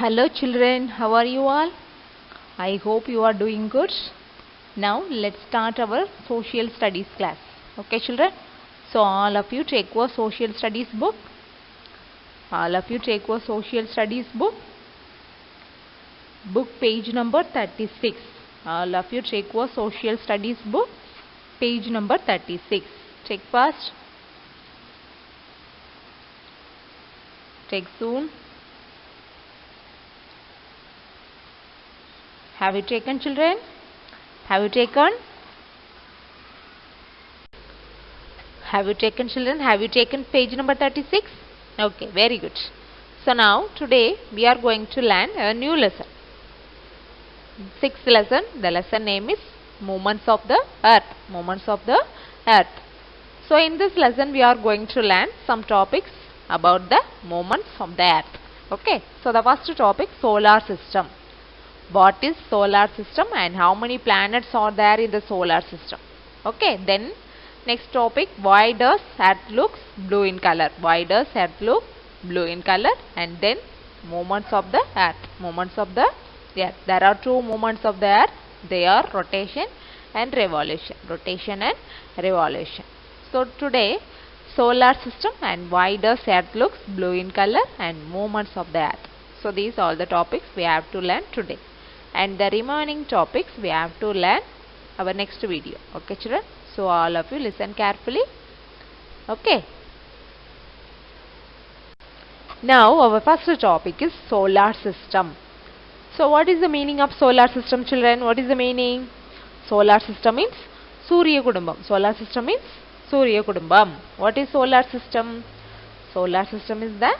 Hello children, how are you all? I hope you are doing good. Now let's start our social studies class. Okay children? So all of you take your social studies book. All of you take your social studies book. Book page number 36. All of you take your social studies book. Page number 36. Take fast. Take soon. Have you taken children? Have you taken? Have you taken children? Have you taken page number 36? Okay, very good. So now today we are going to learn a new lesson. Sixth lesson. The lesson name is Movements of the Earth. Movements of the Earth. So in this lesson we are going to learn some topics about the movements of the Earth. Okay. So the first topic, solar system. What is solar system and how many planets are there in the solar system? Okay, then next topic, why does Earth looks blue in color? Why does Earth look blue in color? And then movements of the Earth. Movements of the Earth. There are two movements of the Earth. They are rotation and revolution. Rotation and revolution. So today, solar system and why does Earth looks blue in color and movements of the Earth. So these are all the topics we have to learn today. And the remaining topics we have to learn our next video. Okay children? So all of you listen carefully. Okay. Now our first topic is solar system. So what is the meaning of solar system children? What is the meaning? Solar system means Surya Kudumbam. Solar system means Surya Kudumbam. What is solar system? Solar system is the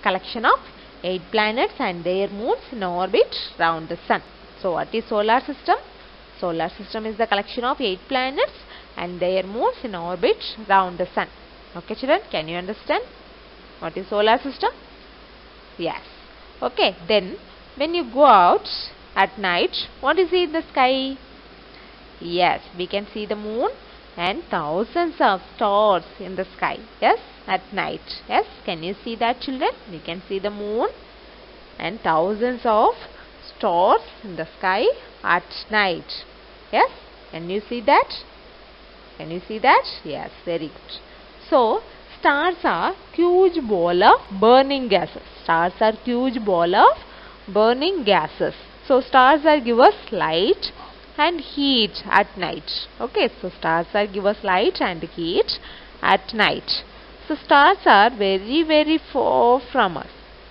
collection of 8 planets and their moons in orbit round the sun. So what is solar system? Solar system is the collection of 8 planets and their moons in orbit round the sun. Okay children, can you understand what is solar system? Yes. Okay, then when you go out at night, what is in the sky? Yes, we can see the moon and thousands of stars in the sky. Yes, at night. Yes, can you see that children? We can see the moon and thousands of stars in the sky at night. Yes, can you see that? Can you see that? Yes, very good. So stars are huge ball of burning gases. Stars are huge ball of burning gases. So stars are give us light and heat at night. Okay, so stars are give us light and heat at night. So stars are very very far from us.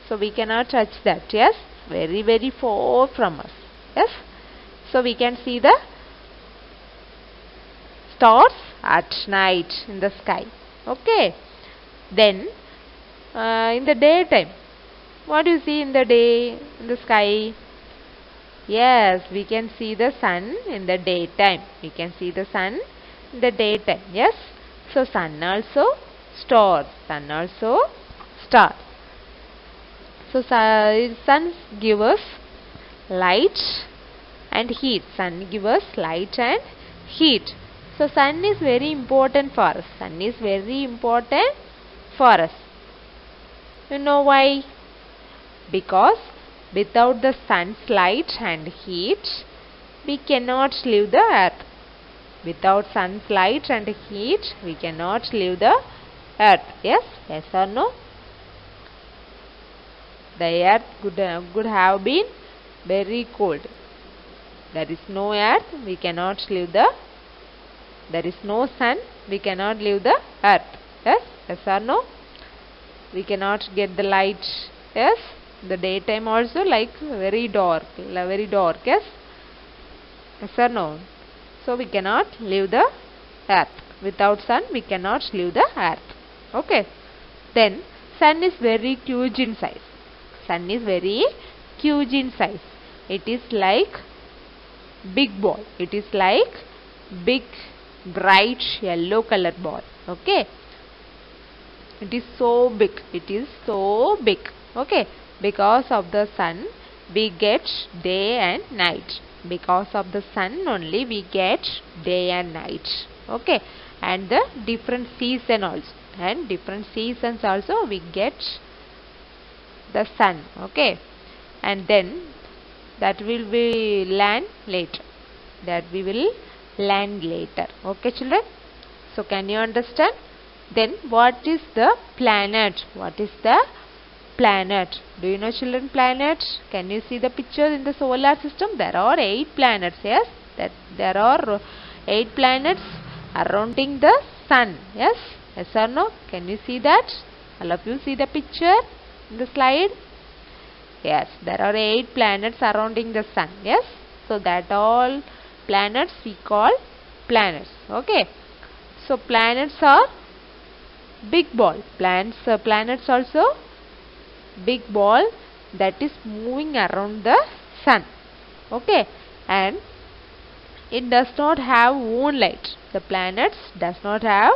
So we cannot touch that. Yes, very very far from us. Yes, so we can see the stars at night in the sky. Okay, then in the daytime, what do you see in the day in the sky? Yes, we can see the sun in the daytime. We can see the sun in the daytime. Yes, so sun also stars. Sun also stars. So sun give us light and heat. Sun give us light and heat. So sun is very important for us. Sun is very important for us. You know why? Because without the sun's light and heat, we cannot leave the earth. Without sun's light and heat, we cannot leave the earth. Yes? Yes or no? The earth could have been very cold. There is no earth, we cannot leave the. There is no sun, we cannot leave the earth. Yes? Yes or no? We cannot get the light. Yes? The daytime also like very dark. Yes? Yes or no? So we cannot leave the earth. Without sun, we cannot leave the earth. Okay? Then sun is very huge in size. Sun is very huge in size. It is like big ball. It is like big bright yellow color ball. Okay. It is so big. It is so big. Okay. Because of the sun we get day and night. Because of the sun only we get day and night. Okay. And the different season also. And different seasons also we get the sun. Okay. and then that will be land later. That we will land later. Okay, children? So can you understand? Then what is the planet? What is the planet? Do you know, children, planet? Can you see the picture in the solar system? There are 8 planets. Yes, that there are 8 planets surrounding the sun. Yes, yes or no? Can you see that? All of you see the picture in the slide? Yes, there are 8 planets surrounding the sun. Yes, so that all planets we call planets. Okay, so planets are big ball. Planets also big ball that is moving around the sun. Okay, and it does not have own light. The planets does not have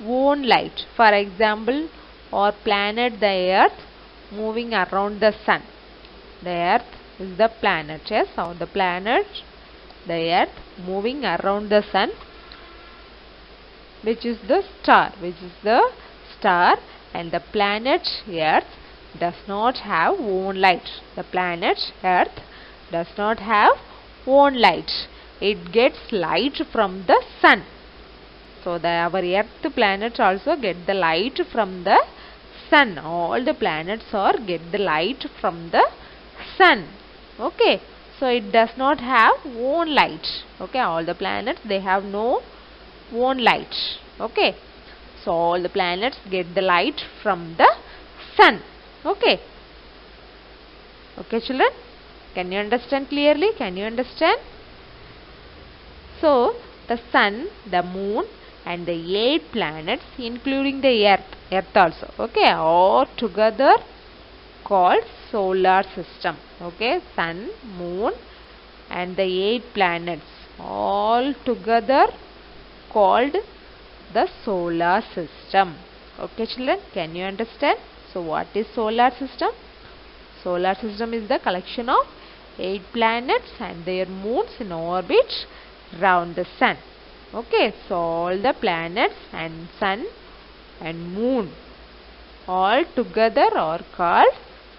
own light. For example, our planet the Earth moving around the sun. The Earth is the planet. Yes, or the planet the Earth moving around the sun, which is the star, and the planet Earth does not have own light. The planet Earth does not have own light. It gets light from the sun. So our Earth planet also get the light from the sun. All the planets are get the light from the sun. Okay, so it does not have own light. Okay, all the planets, they have no own light. Okay, so all the planets get the light from the sun. Okay, okay, children, can you understand clearly? Can you understand? So the sun, the moon, and the 8 planets, including the earth also, okay, all together called solar system. Okay, sun, moon, and the 8 planets all together called the solar system. Okay, children, can you understand? So what is solar system? Solar system is the collection of 8 planets and their moons in orbit round the sun. Okay, so all the planets and sun and moon all together are called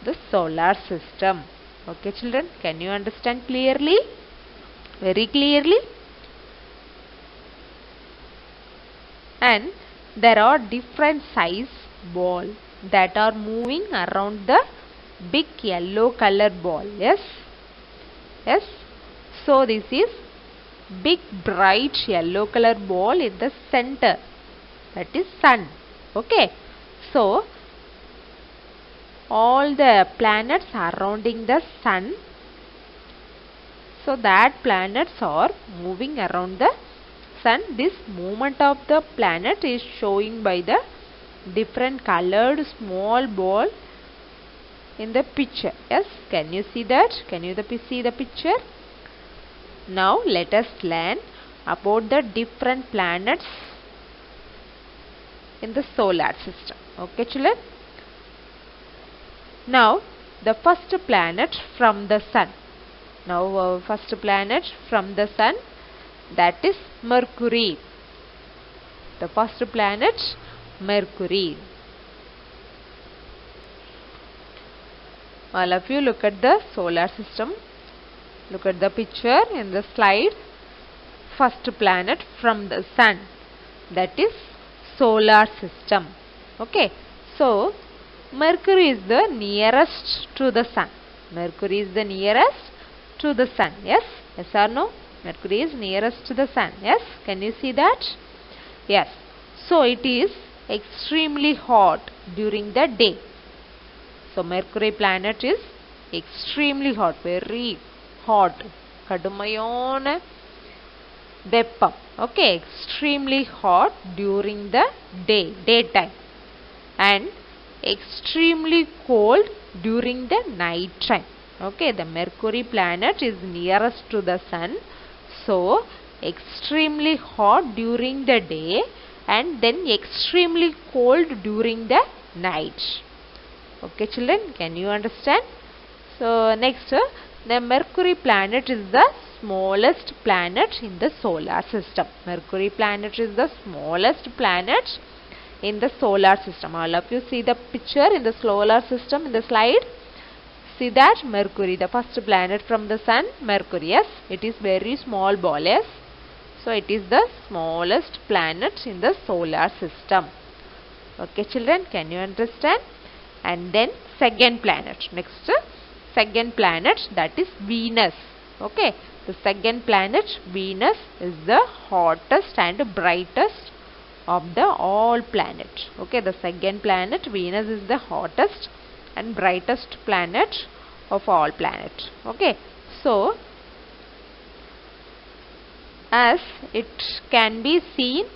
the solar system. Okay, children, can you understand clearly? Very clearly? And there are different size ball that are moving around the big yellow color ball. Yes, yes. So this is big bright yellow color ball in the center, that is sun. Okay, so all the planets surrounding the sun, so that planets are moving around the sun. This movement of the planet is showing by the different colored small ball in the picture. Yes, can you see that? Can you see the picture? Now let us learn about the different planets in the solar system. Okay, children. Now the first planet from the sun. Now first planet from the sun, that is Mercury. The first planet, Mercury. All of you look at the solar system. Look at the picture in the slide. First planet from the sun, that is solar system. Okay, so Mercury is the nearest to the sun. Mercury is the nearest to the sun. Yes, yes or no? Mercury is nearest to the sun. Yes, can you see that? Yes, so it is extremely hot during the day. So Mercury planet is extremely hot, very hot, கடுமையான வெப்பம். Okay, extremely hot during the daytime, and extremely cold during the night time. Okay, the Mercury planet is nearest to the sun, so extremely hot during the day and then extremely cold during the night. Okay, children, can you understand? So next, the Mercury planet is the smallest planet in the solar system. Mercury planet is the smallest planet in the solar system. All of you see the picture in the solar system in the slide. See that Mercury, the first planet from the sun, Mercury. Yes, it is very small ball. Yes, so it is the smallest planet in the solar system. Okay, children, can you understand? And then second planet. Next, second planet, that is Venus. Okay, the second planet Venus is the hottest and brightest of the all planet. Okay, the second planet Venus is the hottest and brightest planet of all planet. Okay, so as it can be seen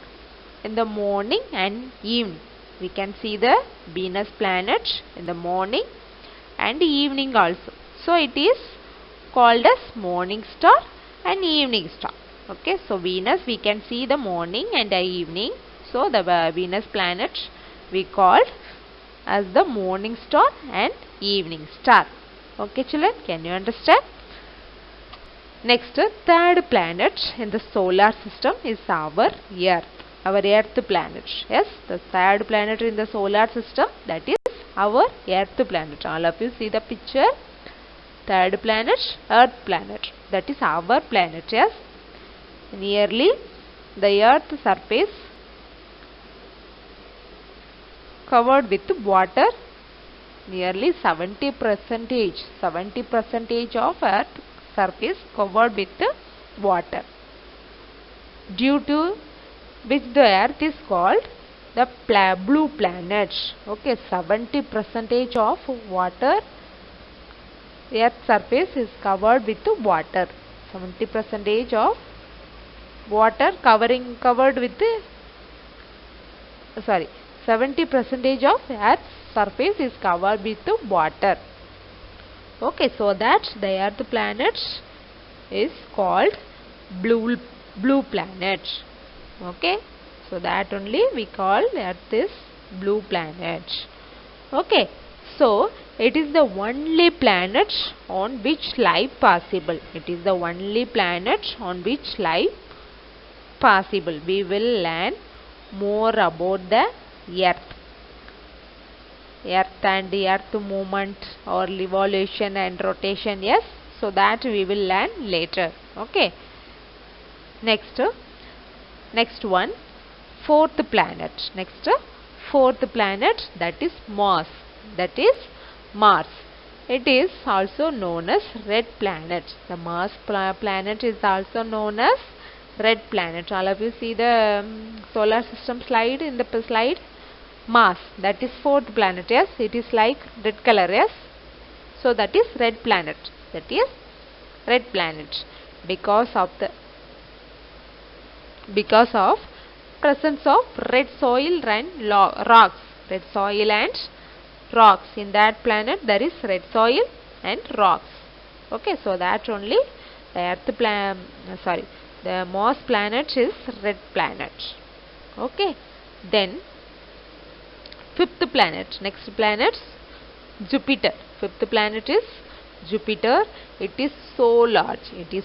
in the morning and evening, we can see the Venus planet in the morning and evening also. So it is called as morning star and evening star. Okay, so Venus we can see the morning and the evening. So the Venus planet we called as the morning star and evening star. Okay, children, can you understand? Next, third planet in the solar system is our Earth. Our Earth planet. Yes, the third planet in the solar system, that is our Earth planet. All of you see the picture. Third planet, Earth planet. That is our planet. Yes, nearly the Earth surface covered with water. Nearly 70% of Earth surface covered with water, due to which the Earth is called the blue planet. Okay, 70% of water, Earth surface is covered with water. 70% of water covered with 70% of Earth's surface is covered with water. Okay, so that the Earth planet is called blue planet. Okay, so that only we call Earth is blue planet. Okay, so it is the only planet on which life possible. It is the only planet on which life possible. We will learn more about the Earth and the Earth movement or revolution and rotation. Yes, so that we will learn later. Okay, next one, fourth planet. Next, fourth planet, that is Mars. It is also known as red planet. The Mars planet is also known as red planet. All of you see the solar system slide in the slide. Mars, that is fourth planet. Yes, it is like red color. Yes, so that is red planet. That is red planet because of presence of red soil and rocks. Red soil and rocks. In that planet there is red soil and rocks. Okay, so that only the the Mars planet is red planet. Okay, then fifth planet. Next planet, Jupiter. Fifth planet is Jupiter. It is so large. It is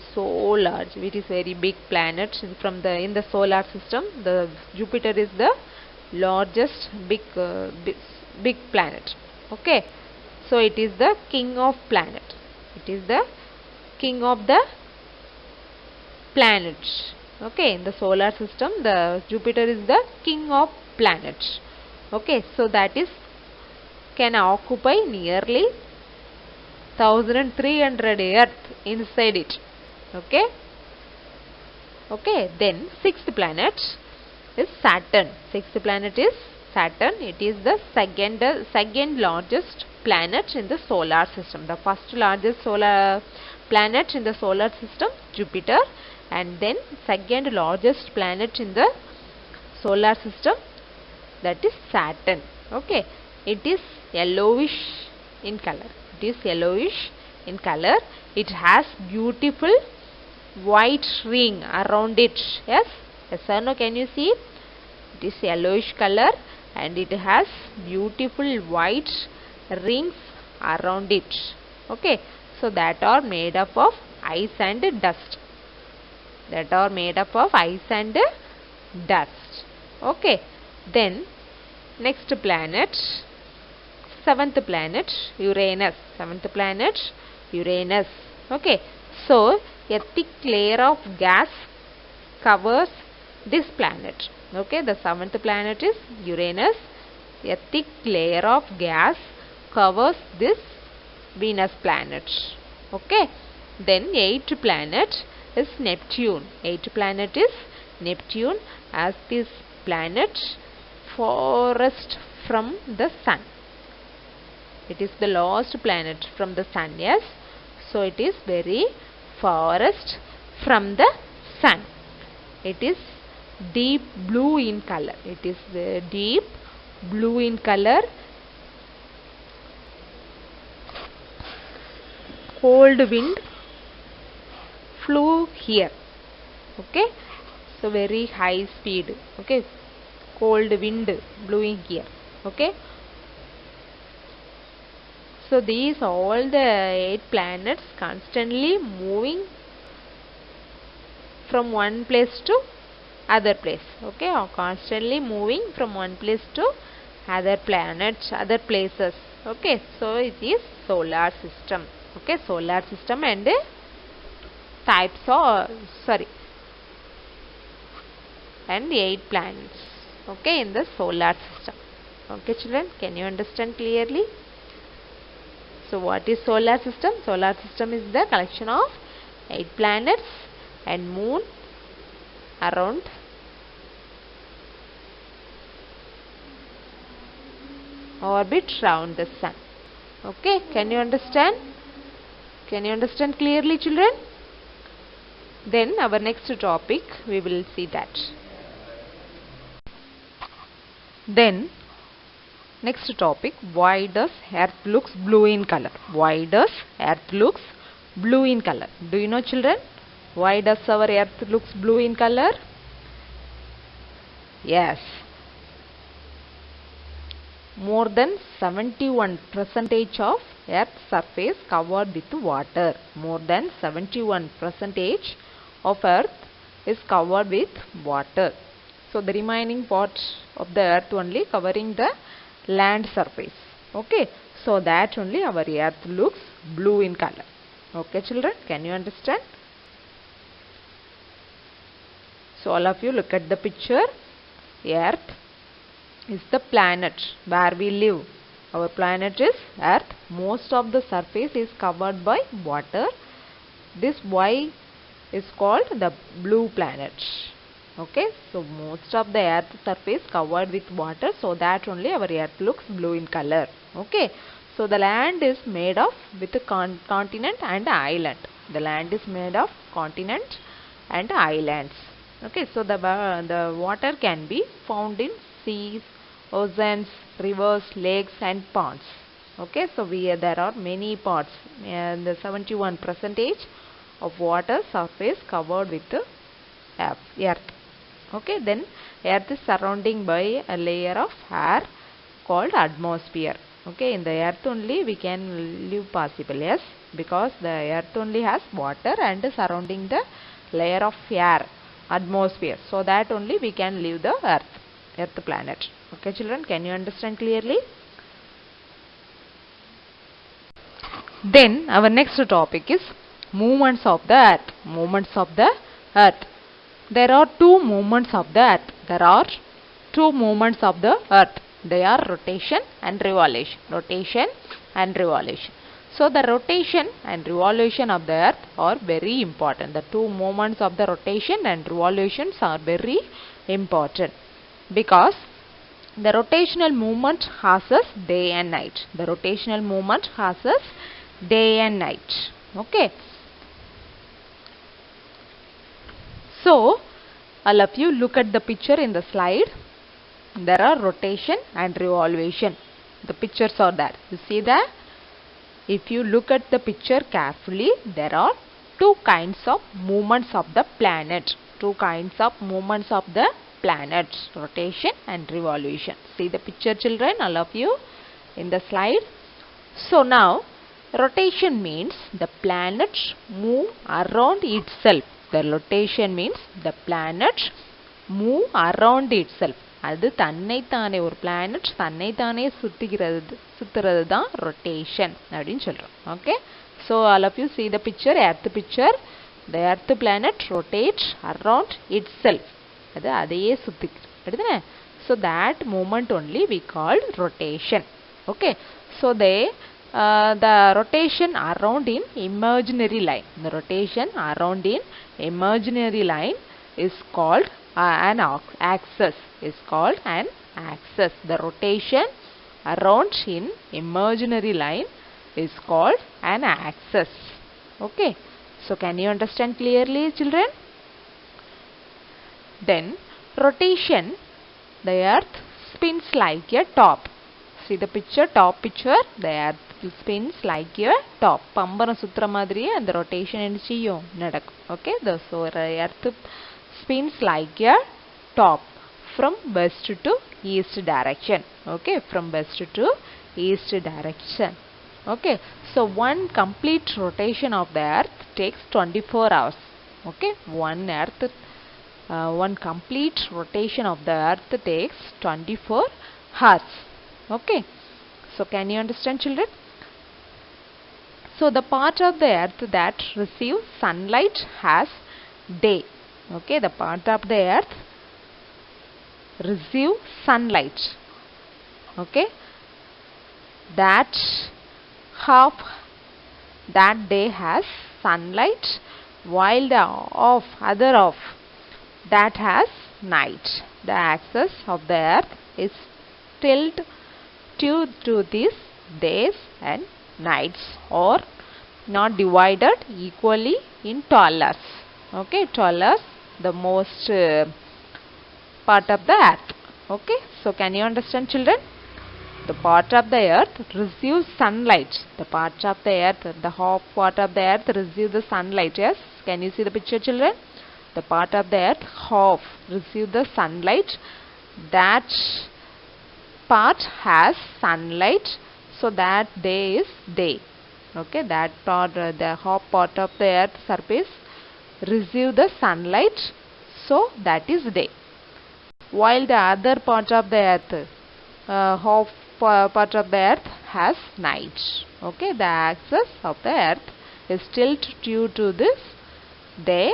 very big planet in the solar system. The Jupiter is the largest big planet. Okay, so it is the king of planet. It is the king of the planets. Okay, in the solar system, the Jupiter is the king of planets. Okay, so that is can occupy nearly 1300 Earth inside it. Okay, then sixth planet is Saturn. Sixth planet is Saturn. It is the second largest planet in the solar system. The first largest solar planet in the solar system, Jupiter, and then second largest planet in the solar system, that is Saturn. Okay, it is yellowish in color. It has beautiful white ring around it. Yes or no, can you see? It is yellowish color and it has beautiful white rings around it. Okay, so that are made up of ice and dust. Okay, then next planet, seventh planet, Uranus. Seventh planet, Uranus. Okay. So, a thick layer of gas covers this planet. Okay. The seventh planet is Uranus. A thick layer of gas covers this Venus planet. Okay. Then eighth planet is Neptune. Eighth planet is Neptune, as this planet farthest from the sun. It is the last planet from the sun. Yes. So it is very farthest from the sun. It is deep blue in color. It is deep blue in color. Cold wind flew here. Okay. So very high speed. Okay. Cold wind blowing here. Okay. So these all the 8 planets constantly moving from one place to other place. Okay. Or constantly moving from one place to other planets, other places. Okay. So it is solar system. Okay. Solar system and types of and 8 planets. Okay. In the solar system. Okay children, can you understand clearly? So what is solar system? Solar system is the collection of 8 planets and moon around orbit round the sun. Okay, can you understand? Can you understand clearly children? Then our next topic we will see that. Then next topic, why does earth looks blue in color? Why does earth looks blue in color? Do you know children? Why does our earth looks blue in color? Yes. More than 71% of earth's surface covered with water. More than 71% of earth is covered with water. So the remaining part of the earth only covering the land surface. Okay. So that only our earth looks blue in color. Okay children, can you understand? So all of you look at the picture. Earth is the planet where we live. Our planet is Earth. Most of the surface is covered by water. This why is called the blue planet. Okay, so most of the earth surface covered with water, so that only our earth looks blue in color. Okay, so the land is made of with a continent and island. The land is made of continent and islands. Okay, so the water can be found in seas, oceans, rivers, lakes and ponds. Okay, so there are many ponds and the 71% of water surface covered with the earth. Okay, then earth is surrounding by a layer of air called atmosphere. Okay, in the earth only we can live possible. Yes, because the earth only has water and surrounding the layer of air, atmosphere. So that only we can live the earth planet. Okay children, can you understand clearly? Then our next topic is movements of the earth. Movements of the earth. There are 2 movements of the earth. There are 2 movements of the earth. They are rotation and revolution. Rotation and revolution. So the rotation and revolution of the earth are very important. The 2 movements of the rotation and revolutions are very important because the rotational movement causes day and night. The rotational movement causes day and night. Okay. So, all of you look at the picture in the slide. There are rotation and revolution. The pictures are there. You see that? If you look at the picture carefully, there are 2 kinds of movements of the planet. 2 kinds of movements of the planet. Rotation and revolution. See the picture children, all of you in the slide. So now, rotation means the planet move around itself. The rotation means the planet move around itself. அது தன்னைத்தானே ஒரு planet தன்னைத்தானே சுத்துறது தான் rotation அப்படின்னு சொல்றோம். Okay, so all of you see the picture, earth picture. The earth planet rotates around itself. அது அதையே சுத்திக்குது. So that movement only we call rotation. Okay, so the rotation around in imaginary line, the rotation around in imaginary line is called an axis, is called an axis. The rotation around in imaginary line is called an axis. Okay, so can you understand clearly, children? Then rotation, the earth spins like a top. See the picture, top picture. The earth spins like a top. பம்பரம் சுத்துற மாதிரியே அந்த rotation என்ன செய்யும், நடக்கும். Okay, so earth spins like a top from west to east direction. Okay, from west to east direction. Okay, so one complete rotation of the earth takes 24 hours. Okay, one complete rotation of the earth takes 24 hours. Okay, so can you understand, children? So the part of the earth that receives sunlight has day. Okay, the part of the earth receive sunlight. Okay, that half that day has sunlight, while the other half that has night. The axis of the earth is tilted to these days and nights, or not divided equally in 12 hours. Okay, 12 hours the most part of the earth. Okay, so can you understand, children? The part of the earth receives sunlight. The part of the earth, the half part of the earth receives the sunlight. Yes, can you see the picture, children? The part of the earth half receives the sunlight. That part has sunlight, so that day is day. Okay, that part, the half part of the earth surface receive the sunlight, so that is day. While the other part of the earth, half part of the earth has night. Okay, the axis of the earth is tilted due to this day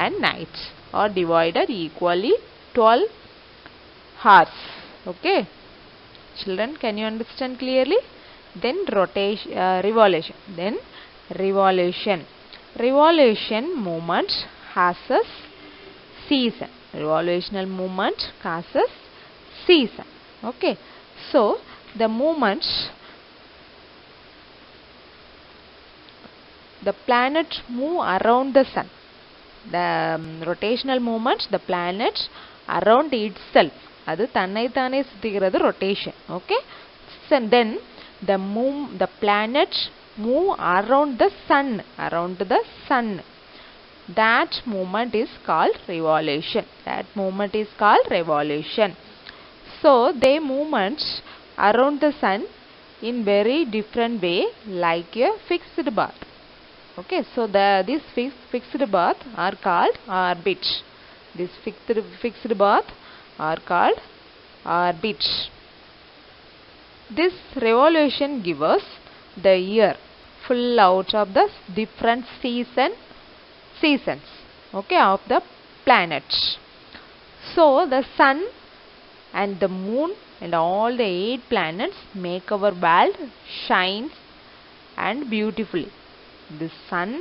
and night, or divided equally 12 hours. Okay, children, can you understand clearly? Then rotation, revolution. Then revolution movement has a season. Revolutional movement causes season. Okay, so the movement, the planet move around the sun. The rotational movement, the planet around itself, அது தன்னைத்தானே சுத்திக்கிறது rotation. Okay, so then the planet move around the sun, that movement is called revolution. So they movement around the sun in very different way, like a fixed path. Okay, so these fixed paths are called orbit. This fixed path are called orbit. This revolution gives us the year full out of the different seasons, okay, of the planets. So the sun and the moon and all the 8 planets make our world shines and beautifully. The sun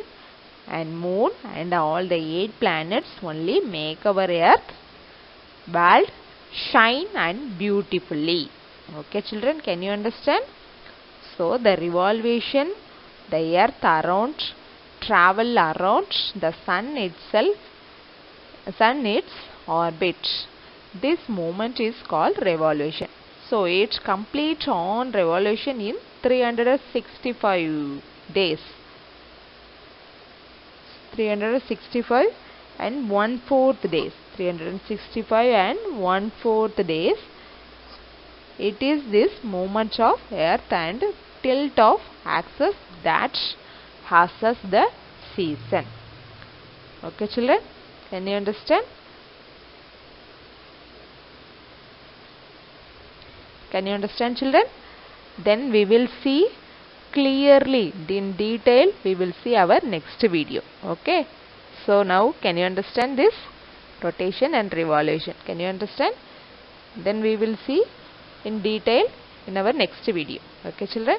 and moon and all the 8 planets only make our earth world shine and beautifully. Okay, children, can you understand? So the revolution, the earth around, travel around the sun itself, its orbit. This movement is called revolution. So it completes on revolution in 365 days. 365 and 1/4 days. 365 and 1/4 days. It is this movement of earth and tilt of axis that has the season. Okay, children, can you understand? Can you understand, children? Then we will see clearly in detail. We will see our next video. Okay. So now can you understand this? Rotation and revolution. Can you understand? Then we will see in detail in our next video. Okay, children?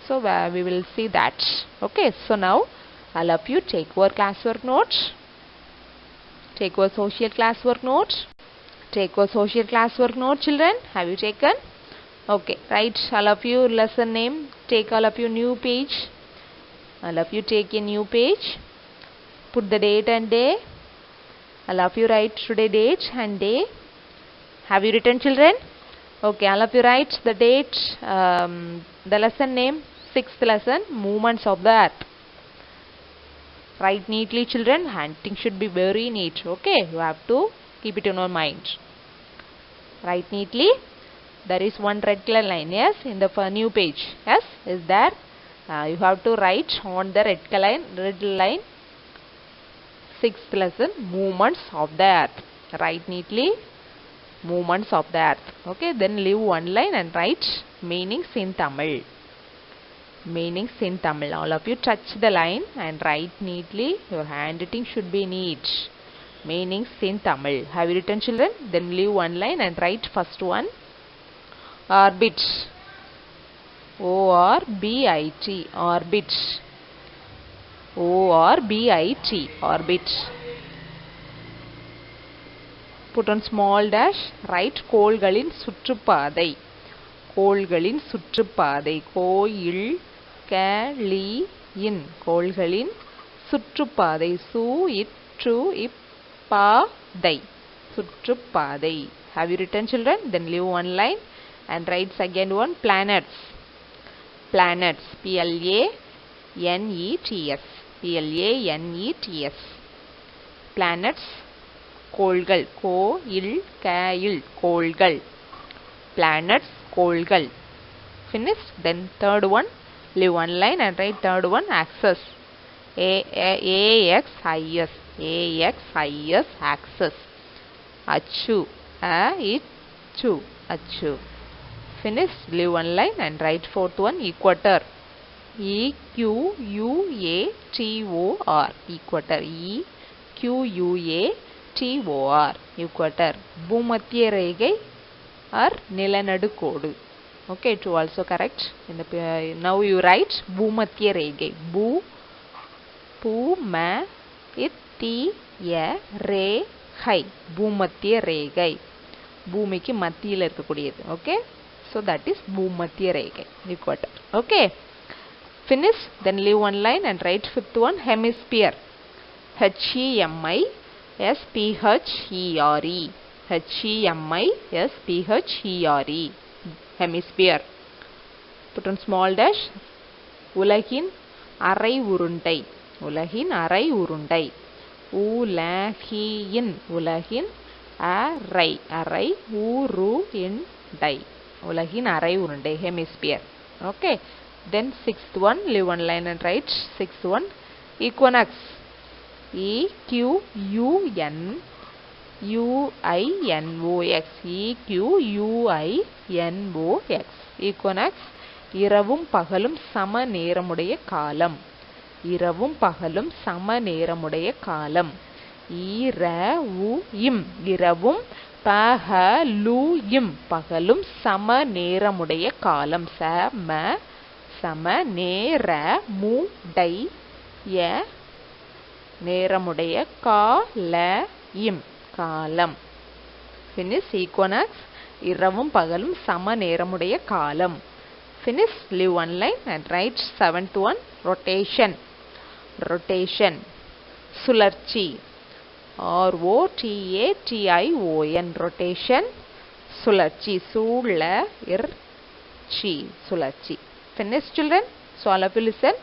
So we will see that. Okay. So now all of you take your classwork notes. Take your social classwork notes. Take your social classwork note, children. Have you taken? Okay. Write all of you lesson name. Take all of you new page. All of you take a new page. Put the date and day. All of you write today date and day. Have you written, children? Okay. All of you write the date, the lesson name, 6th lesson, movements of the earth. Write neatly, children. Handwriting should be very neat. Okay. You have to keep it in your mind. Write neatly. There is one red color line. Yes. In the new page. Yes. Is there? You have to write on the red line 6th lesson, movements of the earth. Write neatly. Movements of the earth. Okay. Then leave one line and write meanings in Tamil. Meanings in Tamil. All of you touch the line and write neatly. Your handwriting should be neat. Meanings in Tamil. Have you written, children? Then leave one line and write first one. Orbit. O-R-B-I-T. Orbit. O-R-B-I-T. Orbit. Put on small dash. Write கோள்களின் சுற்றுப்பாதை. கோள்களின் சுற்றுப்பாதை. கோயில் களியின் கோள்களின் சுற்றுப்பாதை. சுற்றுப்பாதை. சுற்றுப்பாதை. Have you written, children? Then leave one line and write second one. Planets. Planets. P-L-A-N-E-T-S. P-L-A-N-E-T-S. Planets. கோள்கள். கோயில் கையில் கோள்கள். Planets. கோள்கள். Finished. Then third one. Leave one line and write third one. Axis. A-X-I-S. A-X-I-S. Axis. Achu. A-I-Chu. Achu. Finished. Leave one line and write fourth one. Equator. E-Q-U-A-T-O-R. Equator. E-Q-U-A-T-O-R. Equator. பூமத்திய ரேகை or நிலநடுக்கோடு. Okay, to also correct. Now you write பூமத்திய ரேகை. பூமத்திய ரேகை. பூமத்திய ரேகை. பூமிக்கு மத்தியில் இருக்கக்கூடியது. Okay. So that is பூமத்திய ரேகை. Equator. Okay. Finish. Then leave one line and write fifth one. Hemisphere. H-E-M-I-S-P-H-E-R-E. H-E-M-I-S-P-H-E-R-E. Hemisphere. Put on small dash. உலகின் அரை உருண்டை. உலகின் அரை உருண்டை. உலகின். உலகின் அரை. அரை உருண்டை. உலகின் அரை உருண்டை. Hemisphere. Okay. Then sixth one. Leave one line and write sixth one. Equinox. E-Q-U-N-U-I-N-O-X. E-Q-U-I-N-O-X. Equinox. இரவும் பகலும் சம நேரமுடைய காலம். இரவும் பகலும் சம நேரமுடைய காலம். இரவும் பகலும் பகலும் சம நேரமுடைய காலம். சம நேரமுடைய காலம். Finish. Equinox. இரவும் பகலும் சம நேரமுடைய காலம். Finish. Leave one line and write seventh one. Rotation. Rotation. சுழற்சி. R-O-T-A-T-I-O-N. Rotation. சுழற்சி. சுழற்சி. Finish, children. So all of you listen.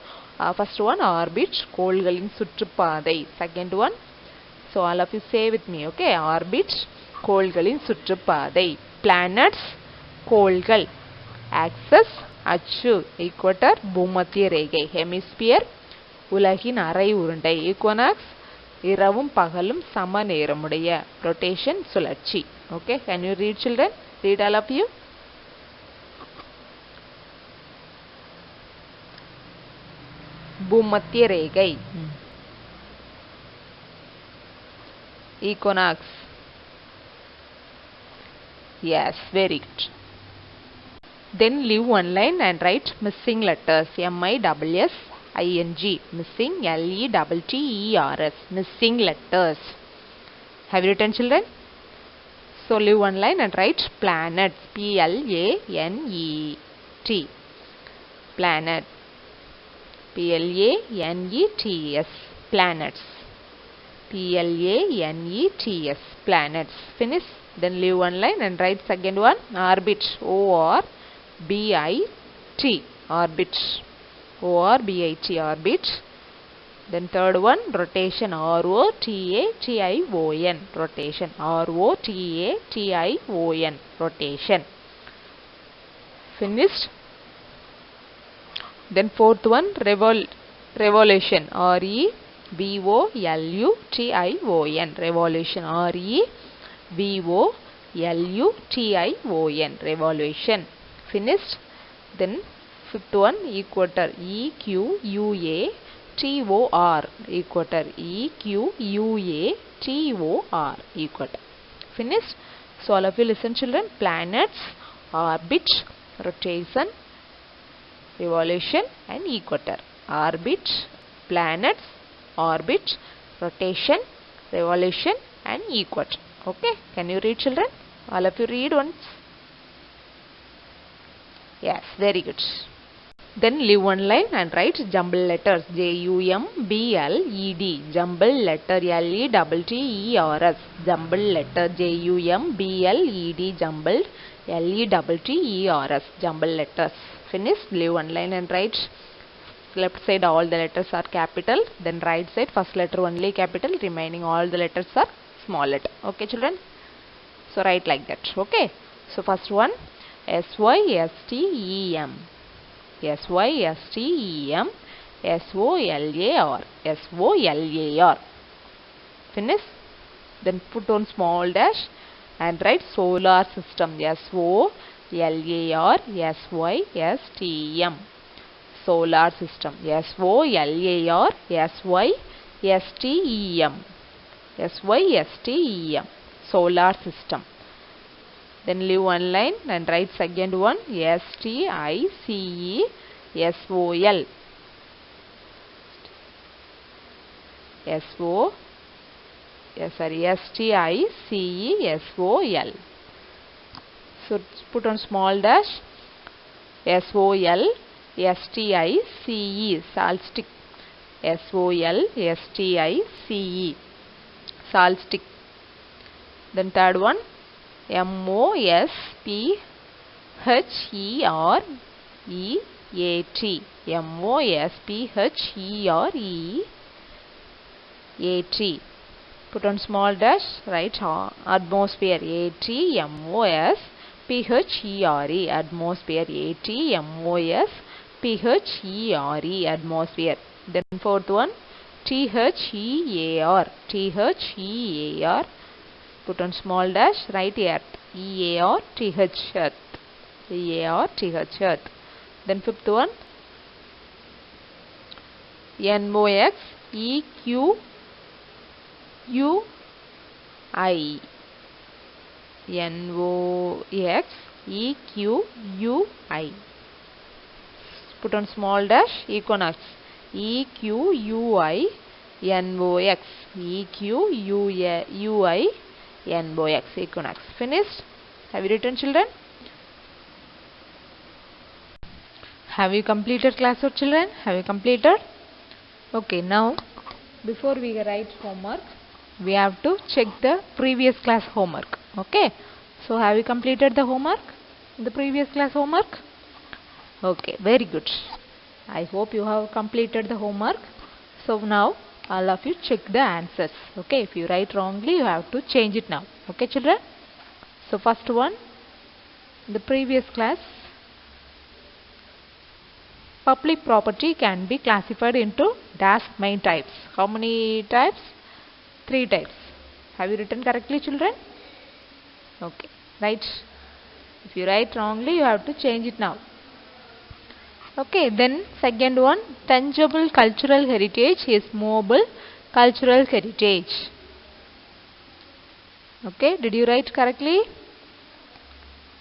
First one, orbit. கோள்களின் சுற்றுப்பாதை. Second one. So all of you say with me. Okay. Orbit. கோள்களின் சுற்றுப்பாதை. Planets. கோள்கள். Axis. அச்சு. Equator. பூமத்திய ரேகை. Hemisphere. உலகின் அரை உருண்டை. Equinox. இரவும் பகலும் சம நேரமுடைய. Rotation. சுழற்சி. Okay. Can you read, children? Read all of you. பூமத்திய ரேகை. Equinox. Yes, very good. Then leave one line and write missing letters. MISSING. Missing. LETTERS. Missing letters. Have you written, children? So leave one line and write planets. PLANET. Planet. PLANETS. Planets. PLANETS. Planets. Finish. Then leave one line and write second one. Orbit. ORBIT. Orbit. ORBIT. Orbit. Then third one. Rotation. ROTATION. Rotation. ROTATION. Rotation. Finished. Then fourth one. Revolution. REVOLUTION. Revolution. REVOLUTION. Revolution. Finished. Then fifth one. Equator. EQUATOR. Equator. EQUATOR. Equator. Finished. So all of you listen, children. Planets, orbit, rotation, revolution and equator. Orbit, planets, orbit, rotation, revolution and equator. Okay, can you read, children? All of you read once. Yes, very good. Then leave one line and write jumbled letters. JUMBLED. Jumbled letter. LETTERS. Jumbled letter. JUMBLED. Jumbled LETTERS. Jumbled letters. Finish. Leave one line and write left side all the letters are capital. Then right side first letter only capital. Remaining all the letters are small letter. Okay, children? So write like that. Okay. So first one. SYSTEM. SYSTEM. SOLAR. SOLAR. Finish. Then put on small dash and write solar system. SOLAR SYSTEM. Solar system. SOLAR SYSTEM. SYSTEM. Solar system. Then leave one line and write second one. STICESOL. STICESOL. So put on small dash. SOL STICE. Salt stick. SOL STICE. Salt stick. Then third one. MOSPHEREAT. MOSPHEREAT. Put on small dash. Write atmosphere. ATMOSPHERE. Atmosphere. ATMOSPHERE. Atmosphere. Then fourth one. THEAR. THEAR. Put on small dash. Write earth. EARTH. Earth. EARTH. Earth. Then fifth one. NOX EQUI. NOX EQUI. Put on small dash. Equinox. EQUI NOX. EQUI NOX. Equinox. Finished. Have you written, children? Have you completed classwork, children? Have you completed? Okay, now before we write homework, we have to check the previous class homework. Okay, so have you completed the homework? The previous class homework? Okay, very good. I hope you have completed the homework. So now all of you check the answers. Okay, if you write wrongly, you have to change it now. Okay, children? So first one, the previous class, public property can be classified into dash main types. How many types? 3 types. Have you written correctly, children? Okay, right. If you write wrongly, you have to change it now. Okay, then second one, tangible cultural heritage is movable cultural heritage. Okay, did you write correctly?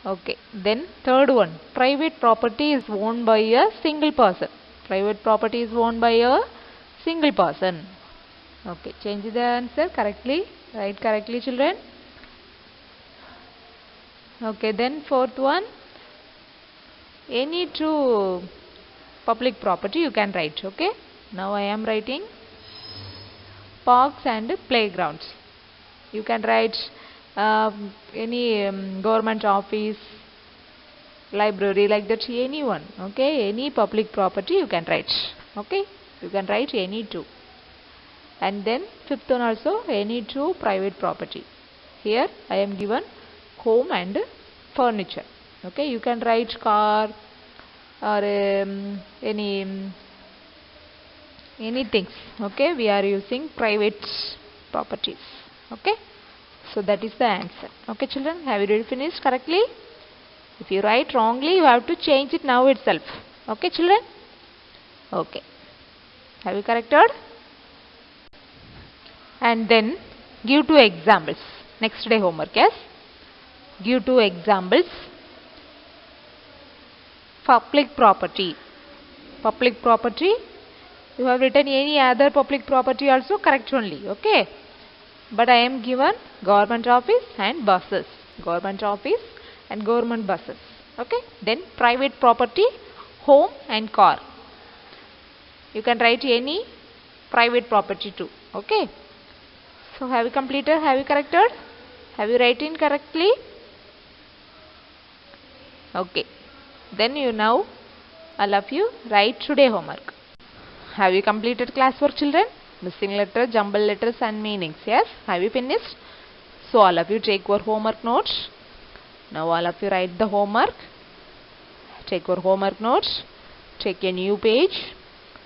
Okay, then third one, private property is owned by a single person. Private property is owned by a single person. Okay, change the answer correctly. Write correctly, children. Okay, then fourth one, any two public property you can write. Okay, now I am writing parks and playgrounds. You can write any government office, library, like that, anyone. Okay, any public property you can write. Okay, you can write any two. And then fifth one also, any two private property. Here I am given home and furniture. Okay, you can write car or any things. Okay, we are using private properties. Okay, so that is the answer. Okay, children, have you finished correctly? If you write wrongly, you have to change it now itself. Okay, children? Okay. Have you corrected? And then give two examples. Next day homework, yes? Give two examples. Public property. Public property. You have written any other public property also, correct only. Okay. But I am given government office and buses. Government office and government buses. Okay. Then private property, home and car. You can write any private property too. Okay. So have you completed? Have you corrected? Have you written correctly? Okay. Then you now, all of you, write today homework. Have you completed classwork, children? Missing letters, jumble letters and meanings. Yes? Have you finished? So all of you take your homework notes. Now all of you write the homework. Take your homework notes. Take a new page.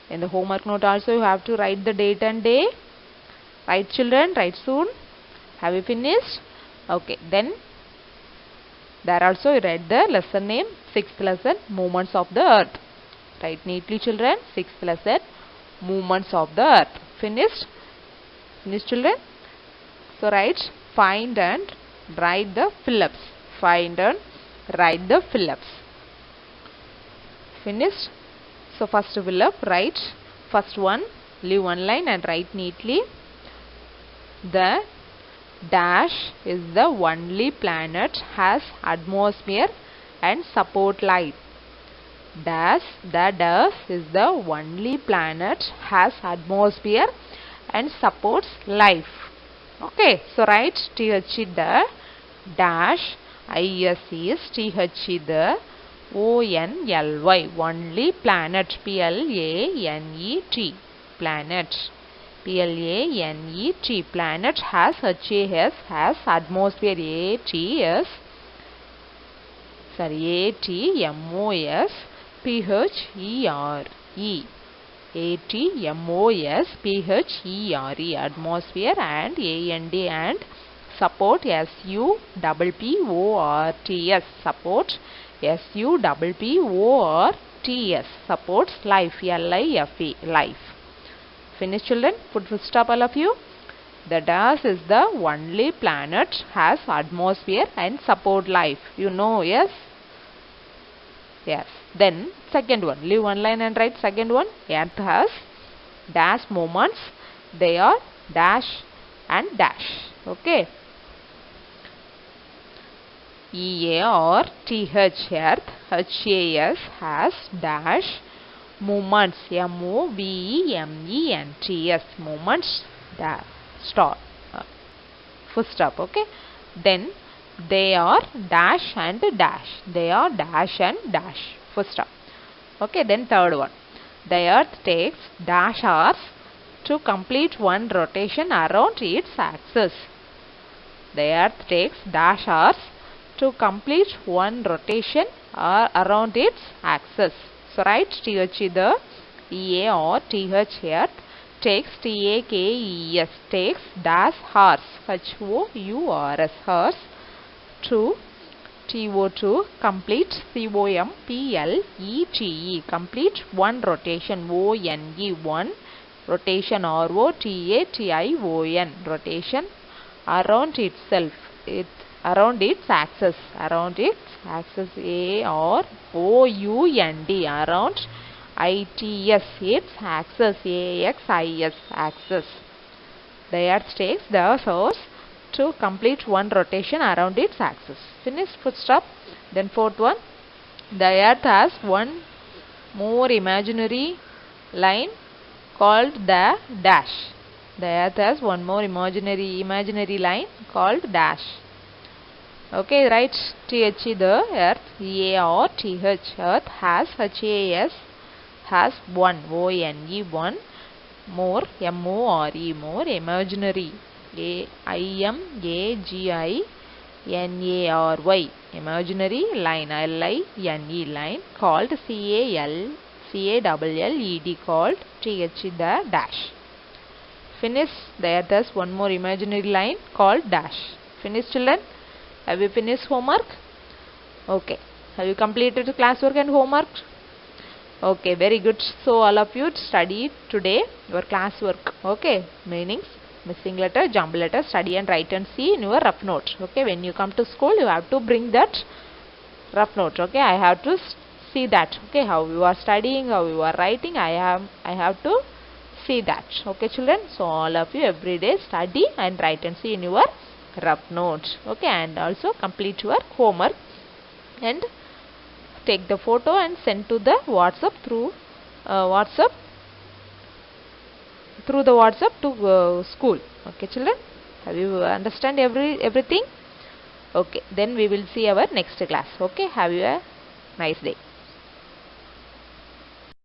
In the homework note also you have to write the date and day. Write, children, write soon. Have you finished? Okay, then there also you write the lesson name, 6th lesson, Movements of the Earth. Write neatly, children, 6th lesson, Movements of the Earth. Finished? Finished, children? So write, find and write the fill-ups. Find and write the fill-ups. Finished? So first fill-up, write first one, leave one line and write neatly. The dash is the only planet has atmosphere and support life. The dash is the only planet has atmosphere and supports life. Okay, so write TH the dash IS is TH the ONLY only planet PLANET planet. PLANET planet has HAS has atmosphere ATMOS PHERE atmosphere and AND and support SUPPORTS support SUPPORTS supports life LIFE life. Finish, children? Put full stop, all of you. The dash is the only planet has atmosphere and support life. You know, yes? Yes. Then second one. Leave one line and write second one. Earth has dash moments. They are dash and dash. Okay. EARTH Earth HAS has dash movements MOVEMENTS movements stop full stop. Okay, then they are dash and dash. They are dash and dash full stop. Okay, then third one, the Earth takes dash hours to complete one rotation around its axis. The Earth takes dash hours to complete one rotation around its axis. So write TH the EARTH Earth takes TAKES takes dash hours HOURS hours to TO2 complete COMPLETE complete one rotation ONE one rotation ROTATION rotation around itself around its axis AROUND around its axis axis. The Earth takes the source to complete one rotation around its axis. Finish, full stop. Then fourth one, the Earth has one more imaginary line called the dash. The Earth has one more imaginary line called dash. Okay, write TH the Earth, EARTH. Earth has has one one more more imaginary IMAGINARY imaginary line line called CALLED called TH the dash. Finish. There there's one more imaginary line called dash. Finish, children. Have you finished homework? Okay. Have you completed the classwork and homework? Okay, very good. So all of you study today your classwork. Okay, meanings, missing letter, jumble letter, study and write and see in your rough note. Okay, when you come to school, you have to bring that rough note. Okay, I have to see that. Okay, how you are studying, how you are writing, I have to see that. Okay, children. So all of you every day study and write and see in your rough notes. Okay, and also complete your homework and take the photo and send to the WhatsApp through WhatsApp to school. Okay, children. Have you understand everything? Okay, then we will see our next class. Okay, have you a nice day.